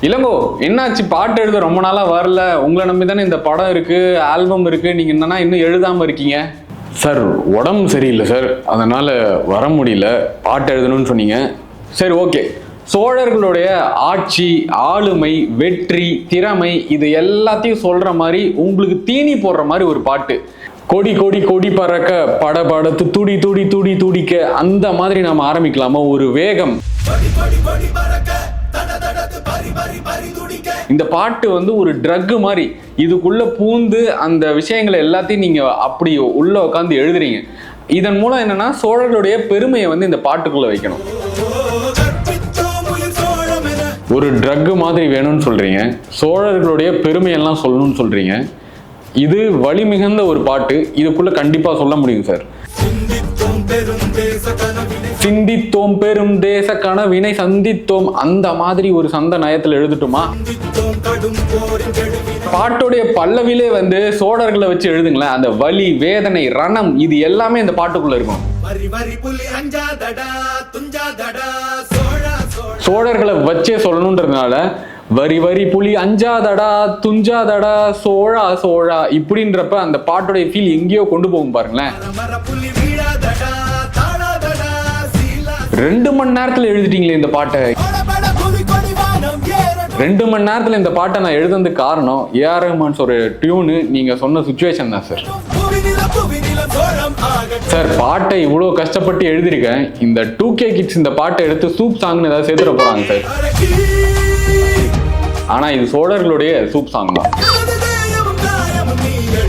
இளங்கோ, என்னாச்சு? பாட்டு எழுத ரொம்ப நாளா வரல. உங்களை நம்பி தானே இந்த படம் இருக்கு, ஆல்பம் இருக்கு. நீங்க என்னன்னா இன்னும் எழுதாம இருக்கீங்க? சார் உடம்பு சரியில்லை சார், அதனால வர முடியல. பாட்டு எழுதணும்னு சொன்னீங்க. சரி, ஓகே. சோழர்களுடைய ஆட்சி, ஆளுமை, வெற்றி, திறமை இது எல்லாத்தையும் சொல்ற மாதிரி உங்களுக்கு தீனி போடுற மாதிரி ஒரு பாட்டு. கொடி கொடி கொடி பறக்க பட படத்து துடி துடி துடி துடிக்க, அந்த மாதிரி நாம ஆரம்பிக்கலாமா? ஒரு வேகம். இந்த பாட்டு வந்து ஒரு ட்ரக் மாதிரி. இதுக்குள்ள பூந்து அந்த விஷயங்களை எல்லாத்தையும் நீங்க அப்படி உள்ள உட்காந்து எழுதுறீங்க. இதன் மூலம் என்னன்னா சோழர்களுடைய பெருமையை வந்து இந்த பாட்டுக்குள்ள வைக்கணும். ஒரு ட்ரக் மாதிரி வேணும்னு சொல்றீங்க, சோழர்களுடைய பெருமையெல்லாம் சொல்லணும்னு சொல்றீங்க. இது வலிமிகுந்த ஒரு பாட்டு. இதுக்குள்ள கண்டிப்பா சொல்ல முடியும் சார். சிந்தித்தோம் பெரும் தேச கனவினை சந்தித்தோம், அந்த மாதிரி ஒரு சந்த நயத்தில் எழுதட்டுமா? பாட்டுடைய பல்லவிலே வந்து சோழர்களை வச்சு எழுதுங்களேன். அந்த வலி, வேதனை, ரணம் இது எல்லாமே இந்த பாட்டுக்குள்ள இருக்கும். சோழர்களை வச்சே சொல்லணுன்றதுனால வரி வரி புலி அஞ்சாதடா துஞ்சாதடா சோழா சோழா இப்படின்றப்ப அந்த பாட்டுடைய ஃபீல் எங்கேயோ கொண்டு போகும் பாருங்களேன். 2 மணி நேரத்துல எழுதிட்டீங்களே இந்த பாட்டை. 2 மணி நேரத்துல இந்த பாட்டை நான் எழுதுறதுக்கு காரணம் ஏஆர் ரஹ்மான் ஒரு டியூனு, நீங்க சொன்ன சுச்சுவேஷன் தான் சார். சார், பாட்டை இவ்வளோ கஷ்டப்பட்டு எழுதியிருக்கேன். இந்த 2K கிட்ஸ் இந்த பாட்டை எடுத்து சூப் சாங்னு ஏதாவது சேர்த்துட போறாங்க சார். ஆனா இது சோழர்களுடைய சூப் சாங் தான்.